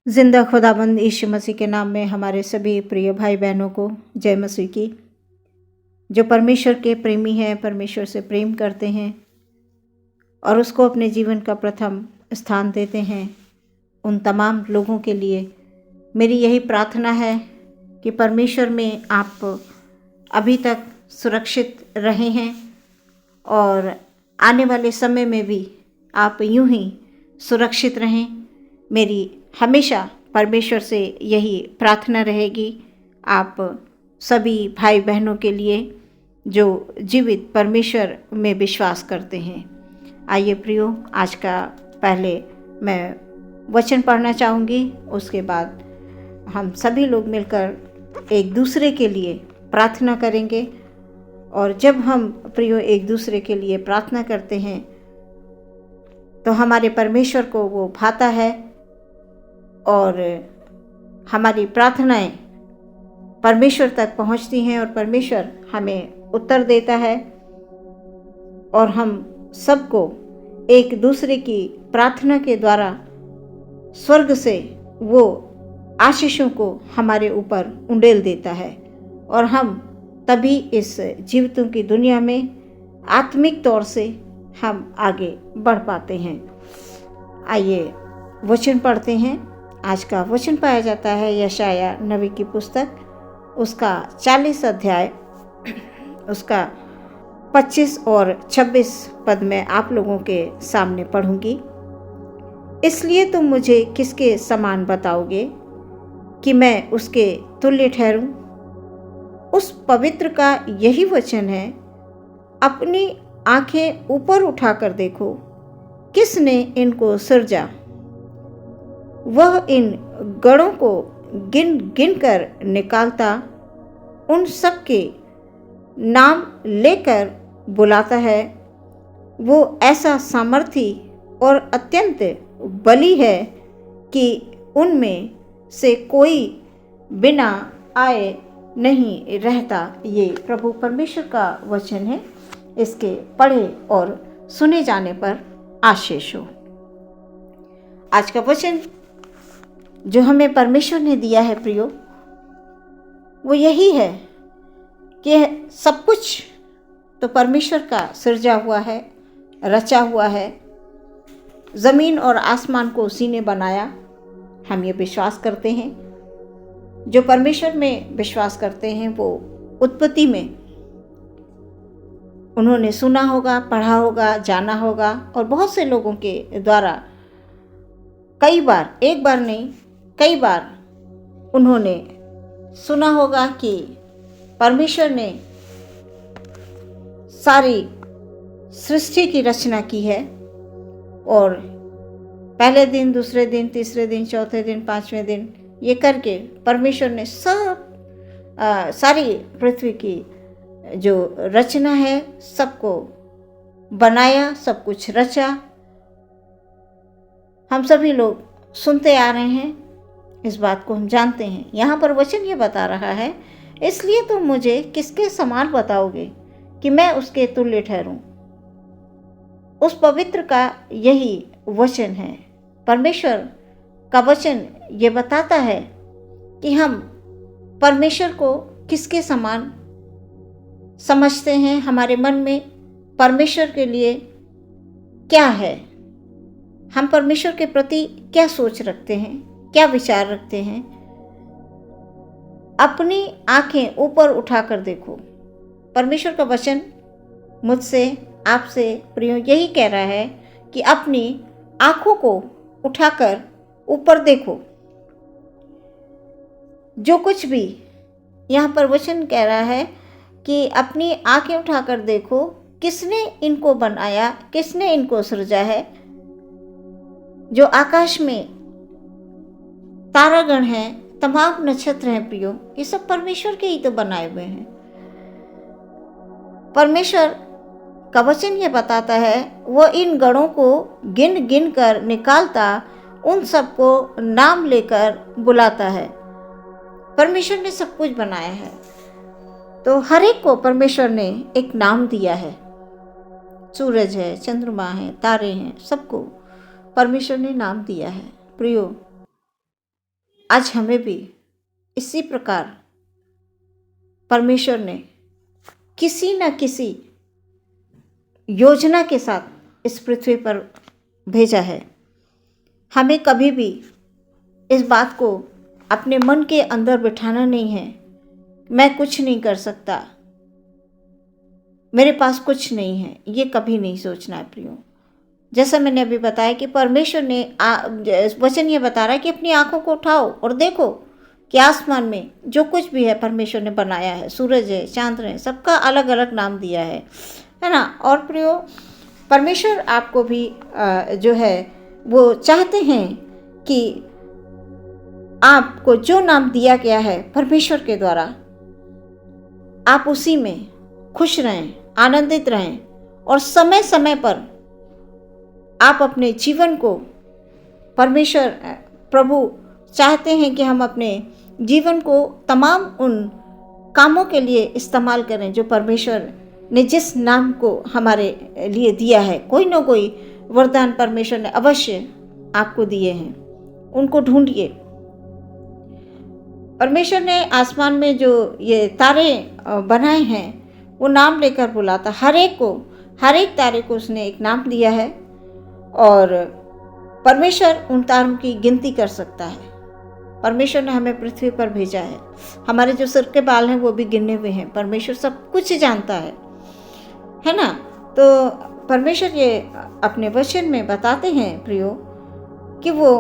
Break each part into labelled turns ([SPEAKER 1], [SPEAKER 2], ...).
[SPEAKER 1] जिंदा खुदाबंद यीशु मसीह के नाम में हमारे सभी प्रिय भाई बहनों को जय मसीह की। जो परमेश्वर के प्रेमी हैं, परमेश्वर से प्रेम करते हैं और उसको अपने जीवन का प्रथम स्थान देते हैं, उन तमाम लोगों के लिए मेरी यही प्रार्थना है कि परमेश्वर में आप अभी तक सुरक्षित रहे हैं और आने वाले समय में भी आप यूं ही सुरक्षित रहें। मेरी हमेशा परमेश्वर से यही प्रार्थना रहेगी आप सभी भाई बहनों के लिए जो जीवित परमेश्वर में विश्वास करते हैं। आइए प्रियो, आज का पहले मैं वचन पढ़ना चाहूँगी, उसके बाद हम सभी लोग मिलकर एक दूसरे के लिए प्रार्थना करेंगे। और जब हम प्रियो एक दूसरे के लिए प्रार्थना करते हैं तो हमारे परमेश्वर को वो भाता है और हमारी प्रार्थनाएं परमेश्वर तक पहुंचती हैं और परमेश्वर हमें उत्तर देता है और हम सबको एक दूसरे की प्रार्थना के द्वारा स्वर्ग से वो आशीषों को हमारे ऊपर उंडेल देता है और हम तभी इस जीवितों की दुनिया में आत्मिक तौर से हम आगे बढ़ पाते हैं। आइए वचन पढ़ते हैं। आज का वचन पाया जाता है यशाया नबी की पुस्तक, उसका 40 अध्याय, उसका 25 और 26 पद में आप लोगों के सामने पढ़ूंगी। इसलिए तुम मुझे किसके समान बताओगे कि मैं उसके तुल्य ठहरूं? उस पवित्र का यही वचन है, अपनी आंखें ऊपर उठाकर देखो, किसने इनको सृजा? वह इन गणों को गिन गिन कर निकालता, उन सब के नाम लेकर बुलाता है। वो ऐसा सामर्थी और अत्यंत बली है कि उनमें से कोई बिना आए नहीं रहता। ये प्रभु परमेश्वर का वचन है। इसके पढ़े और सुने जाने पर आशीष हो। आज का वचन जो हमें परमेश्वर ने दिया है प्रियो, वो यही है कि सब कुछ तो परमेश्वर का सृजा हुआ है, रचा हुआ है। ज़मीन और आसमान को उसी ने बनाया, हम ये विश्वास करते हैं। जो परमेश्वर में विश्वास करते हैं वो उत्पत्ति में उन्होंने सुना होगा, पढ़ा होगा, जाना होगा और बहुत से लोगों के द्वारा कई बार, एक बार नहीं कई बार उन्होंने सुना होगा कि परमेश्वर ने सारी सृष्टि की रचना की है और पहले दिन, दूसरे दिन, तीसरे दिन, चौथे दिन, पांचवें दिन ये करके परमेश्वर ने सारी पृथ्वी की जो रचना है सबको बनाया, सब कुछ रचा। हम सभी लोग सुनते आ रहे हैं, इस बात को हम जानते हैं। यहाँ पर वचन ये बता रहा है, इसलिए तुम मुझे किसके समान बताओगे कि मैं उसके तुल्य ठहरूं? उस पवित्र का यही वचन है। परमेश्वर का वचन ये बताता है कि हम परमेश्वर को किसके समान समझते हैं। हमारे मन में परमेश्वर के लिए क्या है, हम परमेश्वर के प्रति क्या सोच रखते हैं, क्या विचार रखते हैं। अपनी आंखें ऊपर उठाकर देखो। परमेश्वर का वचन मुझसे, आपसे प्रियो यही कह रहा है कि अपनी आंखों को उठाकर ऊपर देखो। जो कुछ भी यहाँ पर वचन कह रहा है कि अपनी आंखें उठाकर देखो, किसने इनको बनाया, किसने इनको सृजा है। जो आकाश में तारागण हैं, तमाम नक्षत्र हैं प्रियो, ये सब परमेश्वर के ही तो बनाए हुए हैं। परमेश्वर का वचन ये बताता है, वो इन गणों को गिन गिन कर निकालता, उन सबको नाम लेकर बुलाता है। परमेश्वर ने सब कुछ बनाया है तो हर एक को परमेश्वर ने एक नाम दिया है। सूरज है, चंद्रमा है, तारे हैं, सबको परमेश्वर ने नाम दिया है। प्रियो, आज हमें भी इसी प्रकार परमेश्वर ने किसी न किसी योजना के साथ इस पृथ्वी पर भेजा है। हमें कभी भी इस बात को अपने मन के अंदर बिठाना नहीं है, मैं कुछ नहीं कर सकता, मेरे पास कुछ नहीं है, ये कभी नहीं सोचना है प्रियो। जैसा मैंने अभी बताया कि परमेश्वर ने वचन ये बता रहा है कि अपनी आंखों को उठाओ और देखो कि आसमान में जो कुछ भी है परमेश्वर ने बनाया है, सूरज है, चांद है, सबका अलग अलग नाम दिया है ना। और प्रियो, परमेश्वर आपको भी जो है वो चाहते हैं कि आपको जो नाम दिया गया है परमेश्वर के द्वारा, आप उसी में खुश रहें, आनंदित रहें और समय समय पर आप अपने जीवन को, परमेश्वर प्रभु चाहते हैं कि हम अपने जीवन को तमाम उन कामों के लिए इस्तेमाल करें जो परमेश्वर ने जिस नाम को हमारे लिए दिया है। कोई ना कोई वरदान परमेश्वर ने अवश्य आपको दिए हैं, उनको ढूंढिए। परमेश्वर ने आसमान में जो ये तारे बनाए हैं वो नाम लेकर बुलाता, हर एक तारे को उसने एक नाम दिया है और परमेश्वर उन तारों की गिनती कर सकता है। परमेश्वर ने हमें पृथ्वी पर भेजा है, हमारे जो सिर के बाल हैं वो भी गिने हुए हैं। परमेश्वर सब कुछ जानता है ना। तो परमेश्वर ये अपने वचन में बताते हैं प्रियो कि वो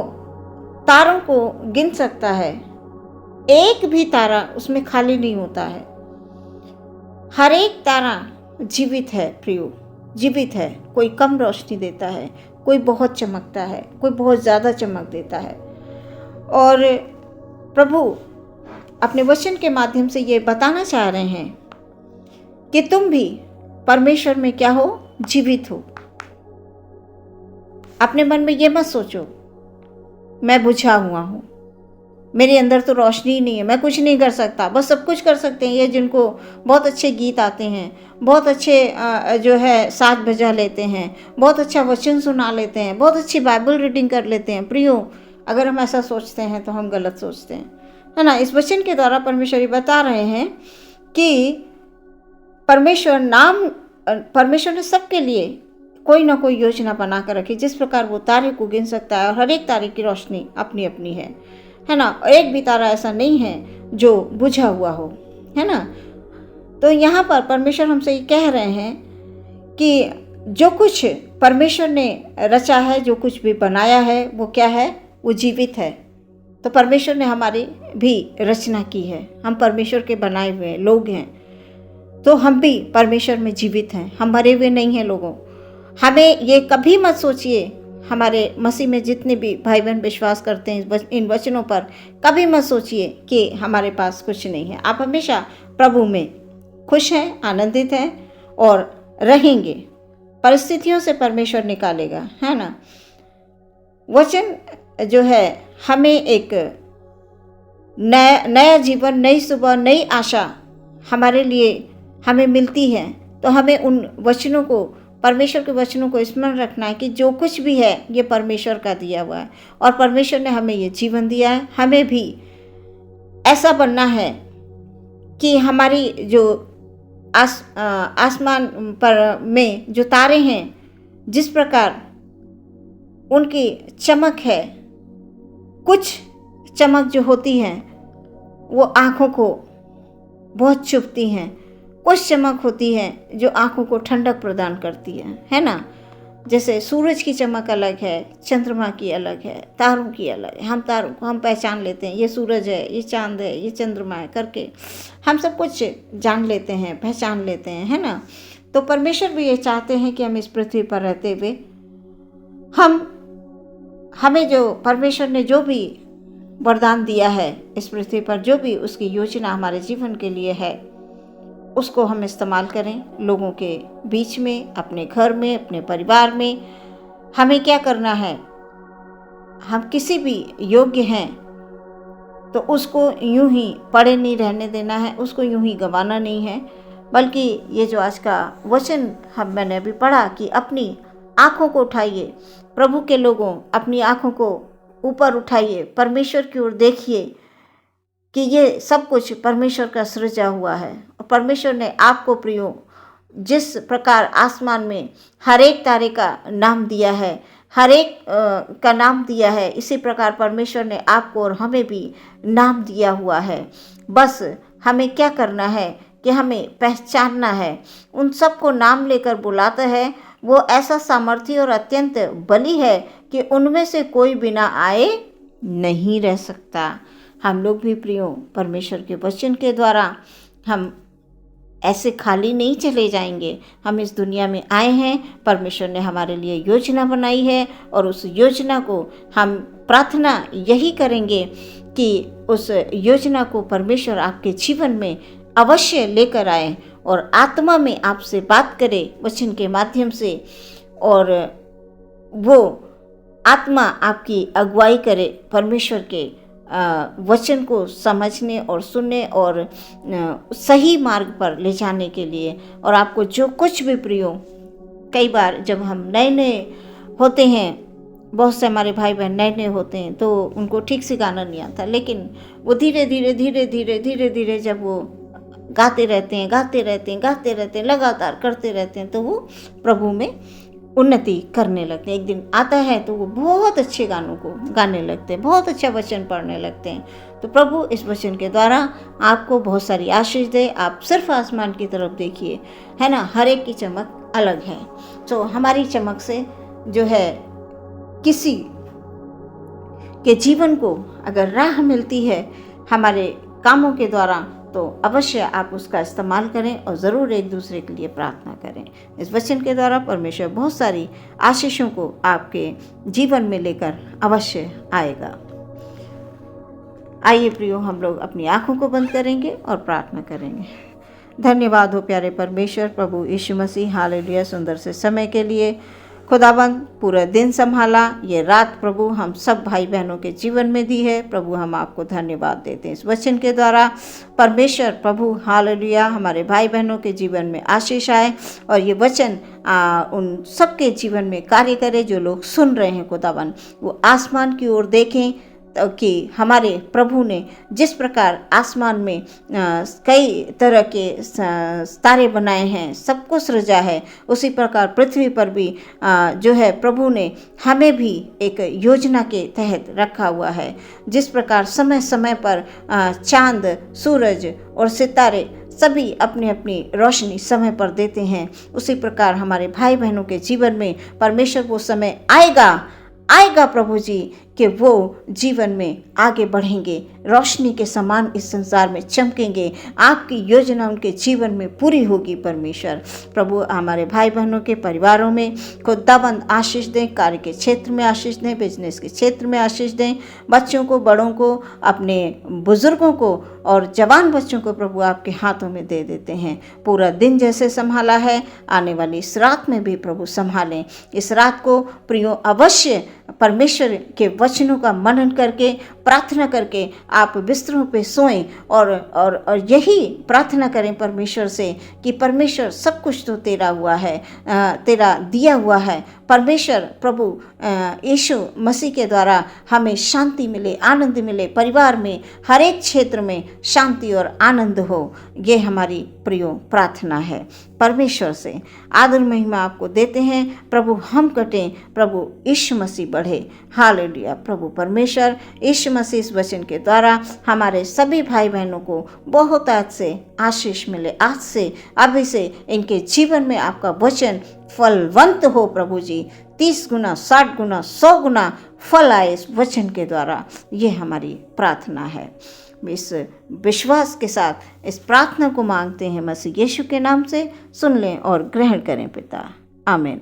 [SPEAKER 1] तारों को गिन सकता है, एक भी तारा उसमें खाली नहीं होता है। हर एक तारा जीवित है प्रियो, जीवित है। कोई कम रोशनी देता है, कोई बहुत चमकता है, कोई बहुत ज़्यादा चमक देता है। और प्रभु अपने वचन के माध्यम से ये बताना चाह रहे हैं कि तुम भी परमेश्वर में क्या हो, जीवित हो। अपने मन में ये मत सोचो मैं बुझा हुआ हूँ, मेरे अंदर तो रोशनी ही नहीं है, मैं कुछ नहीं कर सकता। बस सब कुछ कर सकते हैं ये जिनको बहुत अच्छे गीत आते हैं, बहुत अच्छे जो है साज बजा लेते हैं, बहुत अच्छा वचन सुना लेते हैं, बहुत अच्छी बाइबल रीडिंग कर लेते हैं। प्रियो, अगर हम ऐसा सोचते हैं तो हम गलत सोचते हैं, है ना। इस वचन के द्वारा परमेश्वर बता रहे हैं कि परमेश्वर ने सबके लिए कोई ना कोई योजना बना कर रखी। जिस प्रकार वो तारे को गिन सकता है और हर एक तारे की रोशनी अपनी अपनी है ना। एक भी तारा ऐसा नहीं है जो बुझा हुआ हो, है ना। तो यहाँ पर परमेश्वर हमसे ये कह रहे हैं कि जो कुछ परमेश्वर ने रचा है, जो कुछ भी बनाया है, वो क्या है, वो जीवित है। तो परमेश्वर ने हमारी भी रचना की है, हम परमेश्वर के बनाए हुए लोग हैं। तो हम भी परमेश्वर में जीवित हैं, हम मरे हुए नहीं हैं लोगों। हमें ये कभी मत सोचिए, हमारे मसीह में जितने भी भाई बहन विश्वास करते हैं इन वचनों पर, कभी मत सोचिए कि हमारे पास कुछ नहीं है। आप हमेशा प्रभु में खुश हैं, आनंदित हैं और रहेंगे। परिस्थितियों से परमेश्वर निकालेगा, है ना। वचन जो है हमें एक नया जीवन, नई सुबह, नई आशा हमारे लिए हमें मिलती है। तो हमें उन वचनों को, परमेश्वर के वचनों को स्मरण रखना है कि जो कुछ भी है ये परमेश्वर का दिया हुआ है और परमेश्वर ने हमें ये जीवन दिया है। हमें भी ऐसा बनना है कि हमारी जो आसमान पर में जो तारे हैं, जिस प्रकार उनकी चमक है, कुछ चमक जो होती है वो आँखों को बहुत चुभती हैं, कुछ चमक होती है जो आँखों को ठंडक प्रदान करती है ना। जैसे सूरज की चमक अलग है, चंद्रमा की अलग है, तारों की अलग है। हम तारों को हम पहचान लेते हैं, ये सूरज है, ये चांद है, ये चंद्रमा है करके हम सब कुछ जान लेते हैं, पहचान लेते हैं, है ना। तो परमेश्वर भी ये चाहते हैं कि हम इस पृथ्वी पर रहते हुए हमें जो परमेश्वर ने जो भी वरदान दिया है इस पृथ्वी पर, जो भी उसकी योजना हमारे जीवन के लिए है, उसको हम इस्तेमाल करें लोगों के बीच में, अपने घर में, अपने परिवार में। हमें क्या करना है, हम किसी भी योग्य हैं तो उसको यूं ही पड़े नहीं रहने देना है, उसको यूं ही गंवाना नहीं है, बल्कि ये जो आज का वचन मैंने अभी पढ़ा कि अपनी आँखों को उठाइए। प्रभु के लोगों, अपनी आँखों को ऊपर उठाइए, परमेश्वर की ओर देखिए कि ये सब कुछ परमेश्वर का सृजा हुआ है। और परमेश्वर ने आपको प्रियो जिस प्रकार आसमान में हर एक तारे का नाम दिया है, हर एक का नाम दिया है, इसी प्रकार परमेश्वर ने आपको और हमें भी नाम दिया हुआ है। बस हमें क्या करना है कि हमें पहचानना है। उन सबको नाम लेकर बुलाता है, वो ऐसा सामर्थी और अत्यंत बली है कि उनमें से कोई बिना आए नहीं रह सकता। हम लोग भी प्रियो परमेश्वर के वचन के द्वारा हम ऐसे खाली नहीं चले जाएंगे। हम इस दुनिया में आए हैं, परमेश्वर ने हमारे लिए योजना बनाई है और उस योजना को हम प्रार्थना यही करेंगे कि उस योजना को परमेश्वर आपके जीवन में अवश्य लेकर आए और आत्मा में आपसे बात करे वचन के माध्यम से, और वो आत्मा आपकी अगुवाई करे परमेश्वर के वचन को समझने और सुनने और सही मार्ग पर ले जाने के लिए। और आपको जो कुछ भी प्रियो, कई बार जब हम नए नए होते हैं, बहुत से हमारे भाई बहन नए नए होते हैं तो उनको ठीक से गाना नहीं आता, लेकिन वो धीरे धीरे जब वो गाते रहते हैं, लगातार करते रहते हैं, तो वो प्रभु में उन्नति करने लगते हैं। एक दिन आता है तो वो बहुत अच्छे गानों को गाने लगते हैं, बहुत अच्छा वचन पढ़ने लगते हैं। तो प्रभु इस वचन के द्वारा आपको बहुत सारी आशीष दे। आप सिर्फ आसमान की तरफ देखिए, है ना, हर एक की चमक अलग है। तो हमारी चमक से जो है किसी के जीवन को अगर राह मिलती है हमारे कामों के द्वारा, तो अवश्य आप उसका इस्तेमाल करें और ज़रूर एक दूसरे के लिए प्रार्थना करें। इस वचन के द्वारा परमेश्वर बहुत सारी आशीषों को आपके जीवन में लेकर अवश्य आएगा। आइए प्रियो, हम लोग अपनी आंखों को बंद करेंगे और प्रार्थना करेंगे। धन्यवाद हो प्यारे परमेश्वर, प्रभु यीशु मसीह, हालेलुया, सुंदर से समय के लिए। खुदाबंद पूरा दिन संभाला, ये रात प्रभु हम सब भाई बहनों के जीवन में दी है। प्रभु हम आपको धन्यवाद देते हैं इस वचन के द्वारा। परमेश्वर प्रभु हालेलुया, हमारे भाई बहनों के जीवन में आशीष आए और ये वचन उन सबके जीवन में कार्य करे जो लोग सुन रहे हैं। खुदाबंद वो आसमान की ओर देखें कि हमारे प्रभु ने जिस प्रकार आसमान में कई तरह के तारे बनाए हैं, सबको सृजा है, उसी प्रकार पृथ्वी पर भी जो है प्रभु ने हमें भी एक योजना के तहत रखा हुआ है। जिस प्रकार समय समय पर चांद, सूरज और सितारे सभी अपनी अपनी रोशनी समय पर देते हैं, उसी प्रकार हमारे भाई बहनों के जीवन में परमेश्वर वो समय आएगा प्रभु जी कि वो जीवन में आगे बढ़ेंगे, रोशनी के समान इस संसार में चमकेंगे। आपकी योजना उनके जीवन में पूरी होगी। परमेश्वर प्रभु हमारे भाई बहनों के परिवारों में खुदाबंद आशीष दें, कार्य के क्षेत्र में आशीष दें, बिजनेस के क्षेत्र में आशीष दें, बच्चों को, बड़ों को, अपने बुजुर्गों को और जवान बच्चों को प्रभु आपके हाथों में दे देते हैं। पूरा दिन जैसे संभाला है, आने वाली इस रात में भी प्रभु संभालें। इस रात को प्रियो अवश्य परमेश्वर के वचनों का मनन करके, प्रार्थना करके आप बिस्तरों पे सोएं और यही प्रार्थना करें परमेश्वर से कि परमेश्वर सब कुछ तो तेरा हुआ है, तेरा दिया हुआ है। परमेश्वर प्रभु यीशु मसीह के द्वारा हमें शांति मिले, आनंद मिले, परिवार में हर एक क्षेत्र में शांति और आनंद हो। ये हमारी प्रियो प्रार्थना है। परमेश्वर से आदर महिमा आपको देते हैं। प्रभु हम कटें, प्रभु यीशु मसीह बढ़े। हालेलुया। प्रभु परमेश्वर यीशु मसीह इस वचन के द्वारा हमारे सभी भाई बहनों को बहुत आज से आशीष मिले। आज से, अभी से इनके जीवन में आपका वचन फलवंत हो प्रभु जी। 30 गुना, 60 गुना, 100 गुना फल आए इस वचन के द्वारा। ये हमारी प्रार्थना है। इस विश्वास के साथ इस प्रार्थना को मांगते हैं मसीह यीशु के नाम से। सुन लें और ग्रहण करें पिता। आमीन।